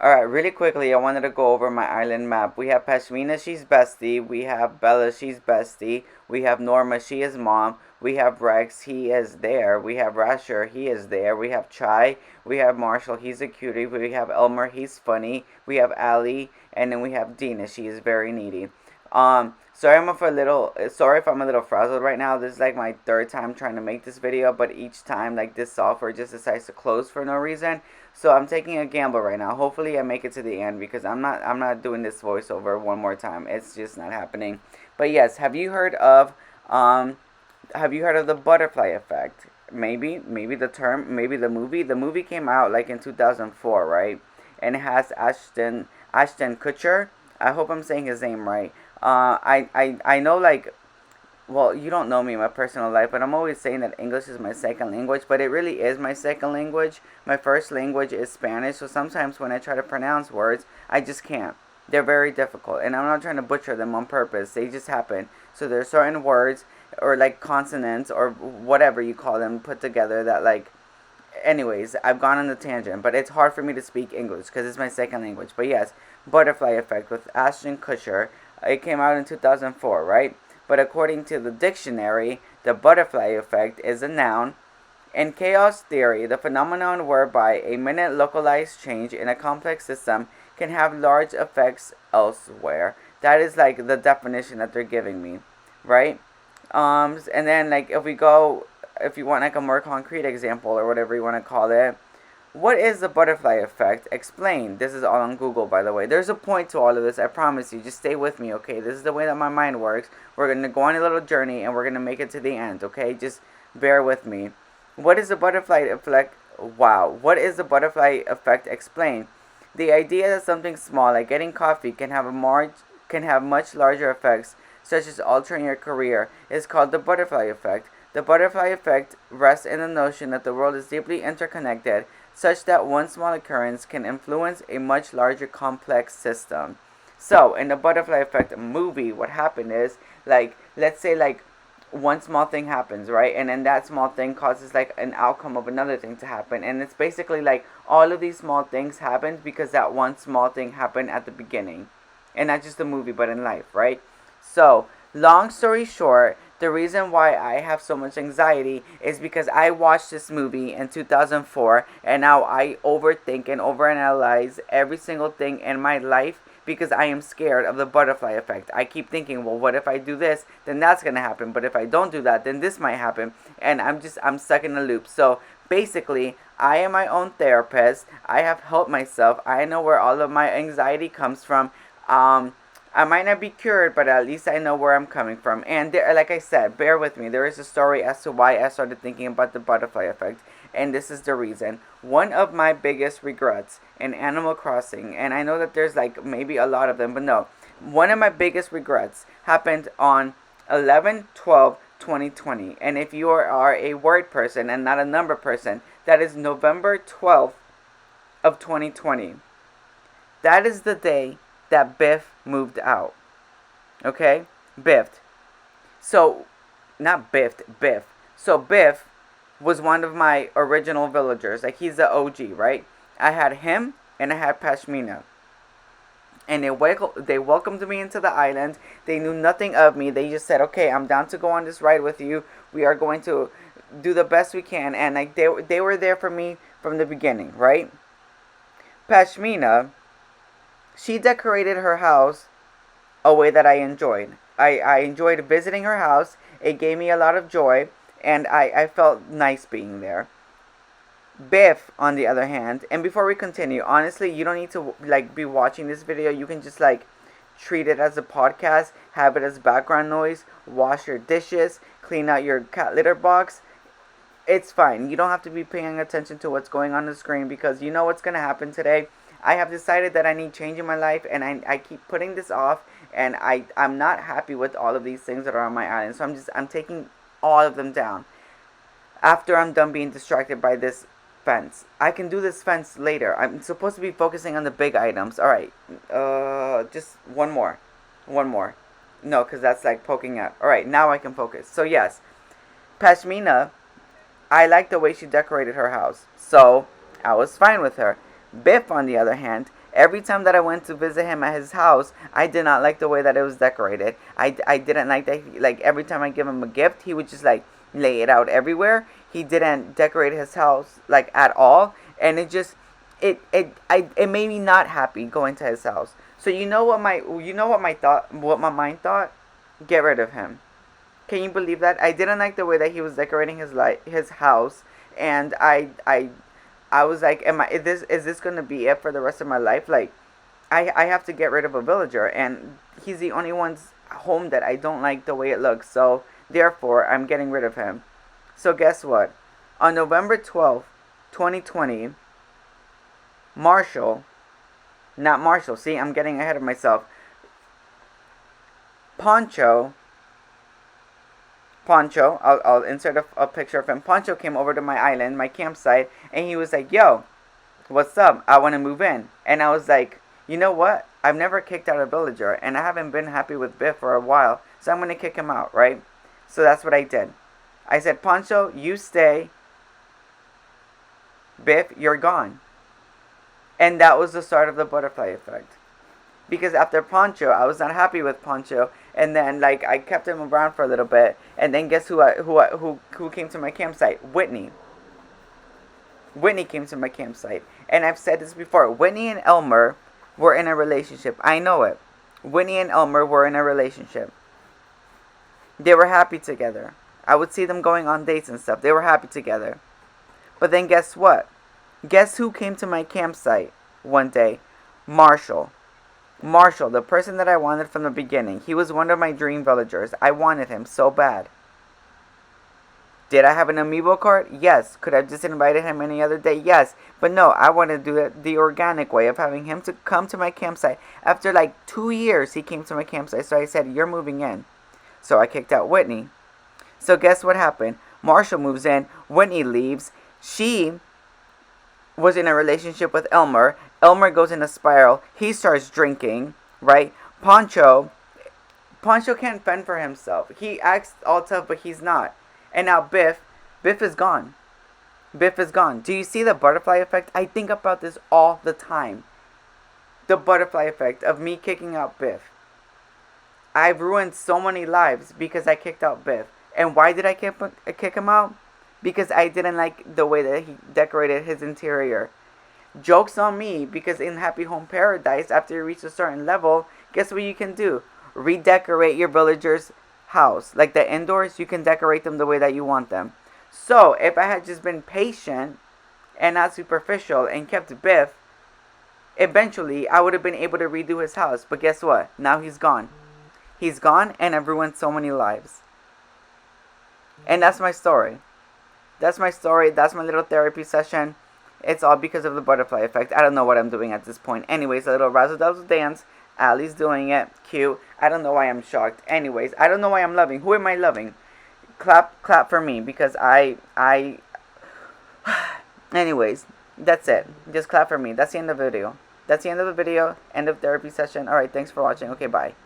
Alright, really quickly, I wanted to go over my island map. We have Pashmina, she's bestie. We have Bella, she's bestie. We have Norma, she is mom. We have Rex, he is there. We have Rasher, he is there. We have Chai. We have Marshall, he's a cutie. We have Elmer, he's funny. We have Ali, and then we have Dina, she is very needy. Sorry if I'm a little frazzled right now. This is like my third time trying to make this video, but each time like this software just decides to close for no reason. So I'm taking a gamble right now. Hopefully I make it to the end because I'm not doing this voiceover one more time. It's just not happening. But yes, have you heard of the butterfly effect? Maybe the term, maybe the movie. The movie came out like in 2004, right? And it has Ashton Kutcher. I hope I'm saying his name right. I know, like, well, you don't know me in my personal life, but I'm always saying that English is my second language, but it really is my second language. My first language is Spanish, so sometimes when I try to pronounce words, I just can't. They're very difficult, and I'm not trying to butcher them on purpose. They just happen. So there are certain words, or like consonants, or whatever you call them, put together that, like, anyways, I've gone on a tangent, but it's hard for me to speak English because it's my second language. But yes, Butterfly Effect with Ashton Kutcher. It came out in 2004, right? But according to the dictionary, the butterfly effect is a noun. In chaos theory, the phenomenon whereby a minute localized change in a complex system can have large effects elsewhere. That is like the definition that they're giving me, right? And then like if you want like a more concrete example or whatever you want to call it, what is the butterfly effect? Explain. This is all on Google, by the way. There's a point to all of this. I promise you. Just stay with me, okay? This is the way that my mind works. We're going to go on a little journey, and we're going to make it to the end, okay? Just bear with me. What is the butterfly effect? Wow. What is the butterfly effect? Explain. The idea that something small, like getting coffee, can have much larger effects, such as altering your career, is called the butterfly effect. The butterfly effect rests in the notion that the world is deeply interconnected, such that one small occurrence can influence a much larger complex system. So, in the butterfly effect movie, what happened is, like, let's say, like, one small thing happens, right? And then that small thing causes, like, an outcome of another thing to happen. And it's basically like all of these small things happened because that one small thing happened at the beginning. And not just the movie, but in life, right? So, long story short, the reason why I have so much anxiety is because I watched this movie in 2004 and now I overthink and overanalyze every single thing in my life because I am scared of the butterfly effect. I keep thinking, well, what if I do this? Then that's going to happen. But if I don't do that, then this might happen. And I'm stuck in a loop. So basically, I am my own therapist. I have helped myself. I know where all of my anxiety comes from. I might not be cured, but at least I know where I'm coming from. And there, like I said, bear with me. There is a story as to why I started thinking about the butterfly effect. And this is the reason. One of my biggest regrets in Animal Crossing, and I know that there's like maybe a lot of them, but no. One of my biggest regrets happened on 11/12/2020. And if you are a word person and not a number person, that is November 12th of 2020. That is the day that Biff moved out. Okay? Biff. So, not Biff, Biff. So, Biff was one of my original villagers. Like, he's the OG, right? I had him and I had Pashmina. And they welcomed me into the island. They knew nothing of me. They just said, okay, I'm down to go on this ride with you. We are going to do the best we can. And like they were there for me from the beginning, right? Pashmina, she decorated her house a way that I enjoyed. I enjoyed visiting her house. It gave me a lot of joy, and I felt nice being there. Biff, on the other hand, and before we continue, honestly, you don't need to like be watching this video. You can just like treat it as a podcast, have it as background noise, wash your dishes, clean out your cat litter box. It's fine. You don't have to be paying attention to what's going on the screen because you know what's going to happen today. I have decided that I need change in my life and I keep putting this off and I'm not happy with all of these things that are on my island. So I'm taking all of them down after I'm done being distracted by this fence. I can do this fence later. I'm supposed to be focusing on the big items. Alright, just one more. No, because that's like poking out. Alright, now I can focus. So yes, Pashmina, I like the way she decorated her house. So I was fine with her. Biff, on the other hand, Every time that I went to visit him at his house, I did not like the way that it was decorated. I didn't like that. Like every time I give him a gift, he would just like lay it out everywhere. He didn't decorate his house like at all, and it made me not happy going to his house. So what my mind thought, get rid of him. Can you believe that? I didn't like the way that he was decorating his house, and I was like, is this gonna be it for the rest of my life? Like, I have to get rid of a villager, and he's the only one's home that I don't like the way it looks. So therefore, I'm getting rid of him. So guess what? On November 12th, 2020, Marshall, not Marshall. See, I'm getting ahead of myself. Poncho, I'll insert a picture of him. Poncho came over to my island, my campsite, and he was like, yo, what's up? I want to move in. And I was like, you know what? I've never kicked out a villager, and I haven't been happy with Biff for a while, so I'm going to kick him out, right? So that's what I did. I said, Poncho, you stay. Biff, you're gone. And that was the start of the butterfly effect. Because after Poncho, I was not happy with Poncho, and then like I kept him around for a little bit, and then guess who came to my campsite? Whitney. Whitney came to my campsite, and I've said this before. Whitney and Elmer were in a relationship. I know it. Whitney and Elmer were in a relationship. They were happy together. I would see them going on dates and stuff. They were happy together. But then guess what? Guess who came to my campsite one day? Marshall. Marshall, the person that I wanted from the beginning. He was one of my dream villagers. I wanted him so bad. Did I have an amiibo card? Yes. Could I have just invited him any other day? Yes. But no, I wanted to do it the organic way of having him to come to my campsite. After like 2 years, he came to my campsite. So I said, you're moving in. So I kicked out Whitney. So guess what happened? Marshall moves in. Whitney leaves. She was in a relationship with Elmer. Elmer goes in a spiral. He starts drinking, right? Poncho can't fend for himself. He acts all tough, but he's not. And now Biff is gone. Biff is gone. Do you see the butterfly effect? I think about this all the time. The butterfly effect of me kicking out Biff. I've ruined so many lives because I kicked out Biff. And why did I kick him out? Because I didn't like the way that he decorated his interior. Joke's on me, because in Happy Home Paradise, after you reach a certain level, guess what you can do? Redecorate your villager's house. Like the indoors, you can decorate them the way that you want them. So, if I had just been patient and not superficial and kept Biff, eventually I would have been able to redo his house. But guess what? Now he's gone. He's gone, and I've ruined so many lives. And that's my story. That's my story. That's my little therapy session. It's all because of the butterfly effect. I don't know what I'm doing at this point. Anyways, a little razzle-dazzle dance. Allie's doing it. Cute. I don't know why I'm shocked. Anyways, I don't know why I'm loving. Who am I loving? Clap for me, because I anyways, that's it. Just clap for me. That's the end of the video. End of therapy session. Alright, thanks for watching. Okay, bye.